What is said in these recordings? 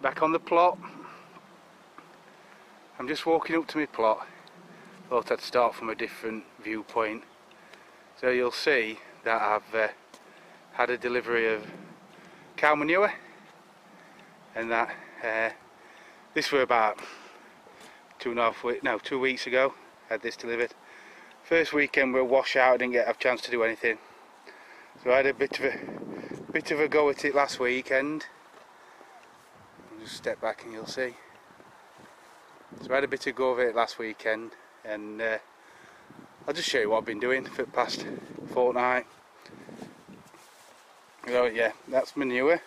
back on the plot. I'm just walking up to my plot. Thought I'd start from a different viewpoint. So you'll see that I've had a delivery of cow manure, and that this were about 2 weeks ago. Had this delivered. First weekend we were wash out, didn't have a chance to do anything. So I had a bit of a go at it last weekend. I'll just step back and you'll see. So I had a bit of go of it last weekend, and I'll just show you what I've been doing for the past fortnight. So yeah, that's manure.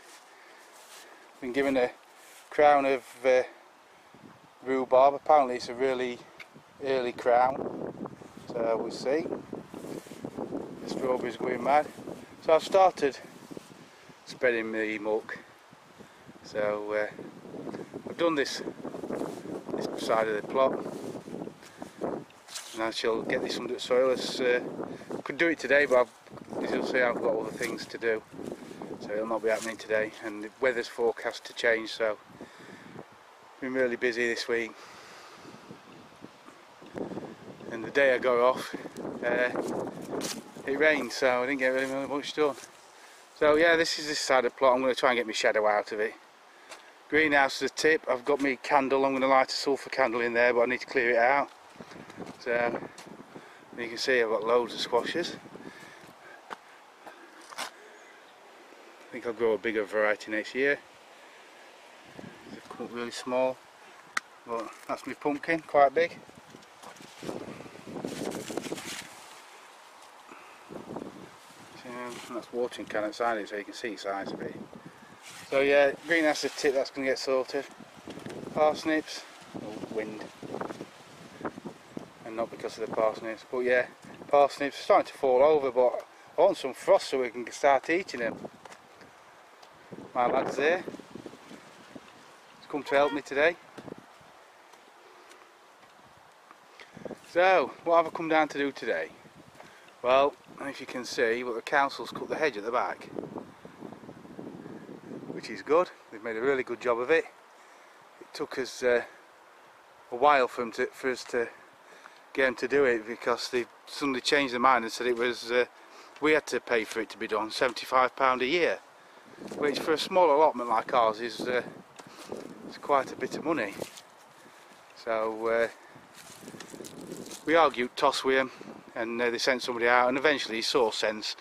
Been given a crown of rhubarb. Apparently it's a really early crown, so we'll see. The strawberries going mad. So I've started spreading the muck. So I've done this side of the plot, and I shall get this under the soil. I could do it today, but as you'll see, I've got other things to do, so it'll not be happening today. And the weather's forecast to change, so been really busy this week. And the day I got off, it rained, so I didn't get really much done. So yeah, this is this side of the plot. I'm going to try and get my shadow out of it. Greenhouse is a tip. I've got my candle. I'm going to light a sulphur candle in there, but I need to clear it out. So you can see I've got loads of squashes. I think I'll grow a bigger variety next year. They've come up really small, but that's my pumpkin, quite big. So that's watering can outside it, so you can see the size of it. So yeah, greenhouse is a tip, that's going to get sorted. Parsnips, oh, wind, and not because of the parsnips, but yeah, parsnips are starting to fall over, but I want some frost so we can start eating them. My lad's there, he's come to help me today. So, what have I come down to do today? Well, if you can see, the council's cut the hedge at the back, which is good. They've made a really good job of it. It took us a while for us to get them to do it, because they suddenly changed their mind and said it was we had to pay for it to be done, £75 a year, which for a small allotment like ours is quite a bit of money. So we argued toss with them, and they sent somebody out, and eventually he saw sense.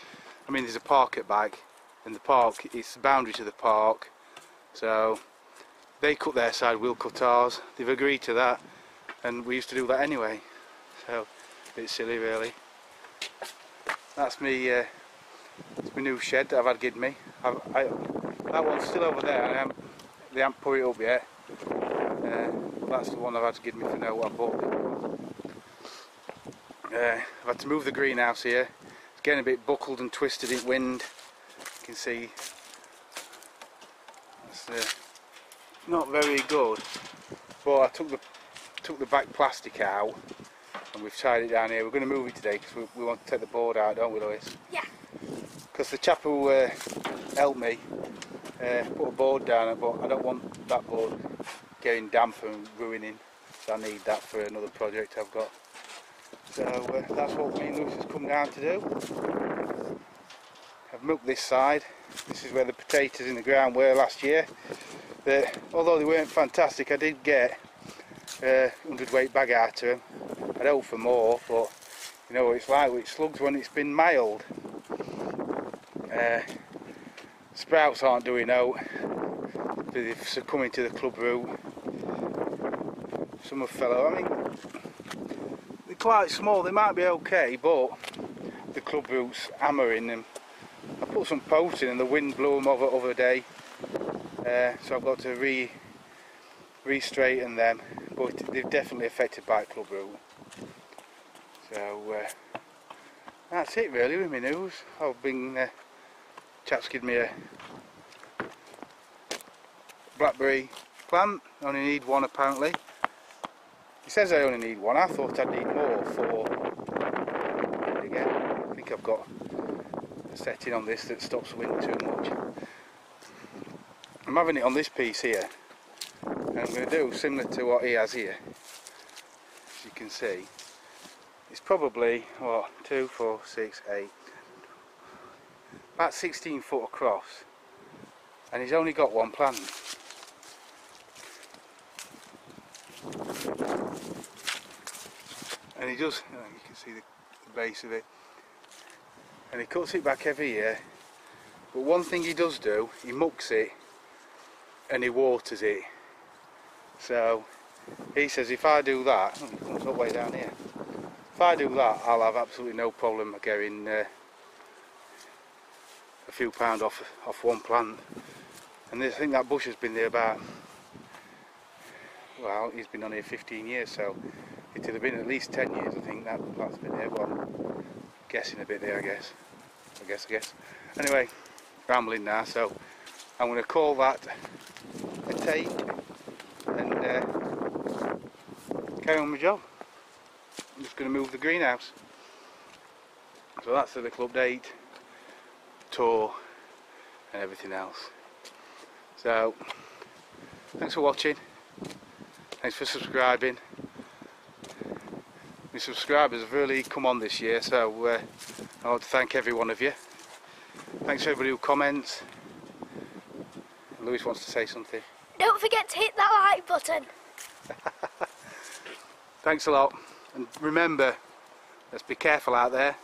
I mean, there's a park at back, and the park, it's the boundary to the park, so they cut their side, we'll cut ours. They've agreed to that, and we used to do that anyway, so a bit silly really. That's me, it's my new shed that I've had given me. That one's still over there, they haven't put it up yet. That's the one I've had to give me for now, what I bought. I've had to move the greenhouse here. It's getting a bit buckled and twisted in wind. You can see it's not very good, but I took the back plastic out and we've tied it down here. We're going to move it today because we want to take the board out, don't we, Lois? Yeah. Because the chap who helped me put a board down, but I don't want that board getting damp and ruining, so I need that for another project I've got. So that's what me and Luce has come down to do. I've milked this side. This is where the potatoes in the ground were last year. Although they weren't fantastic, I did get 100-weight bag out of them. I'd hope for more, but you know what it's like with slugs when it's been mild. Sprouts aren't doing out. They've succumbed to the club root. Some have fell out. I mean, they're quite small, they might be okay, but the club root's hammering them. I put some posts in and the wind blew them over the other day, so I've got to re-straighten them, but they're definitely affected by club root. So that's it really with my news. I've been, chap's given me a blackberry plant. I only need one apparently. He says I only need one. I thought I'd need more for, again, I think I've got a setting on this that stops wind too much. I'm having it on this piece here, I'm going to do similar to what he has here. As you can see, it's probably what, 2, 4, 6, 8, about 16 foot across, and he's only got one plant. And he does, you can see the base of it, and he cuts it back every year. But one thing he does do, he mucks it and he waters it. So he says if I do that, it comes all the way down here, if I do that I'll have absolutely no problem getting a few pound off one plant. And I think that bush has been there about, well, he's been on here 15 years, so it would have been at least 10 years I think that plant's been there, but I'm guessing a bit there, I guess. Anyway, rambling now, so I'm going to call that a take and carry on my job. I'm just going to move the greenhouse. So that's the little update, tour and everything else. So thanks for watching, thanks for subscribing. My subscribers have really come on this year, so I want to thank every one of you. Thanks for everybody who comments. Louis wants to say something. Don't forget to hit that like button. Thanks a lot, and remember, let's be careful out there.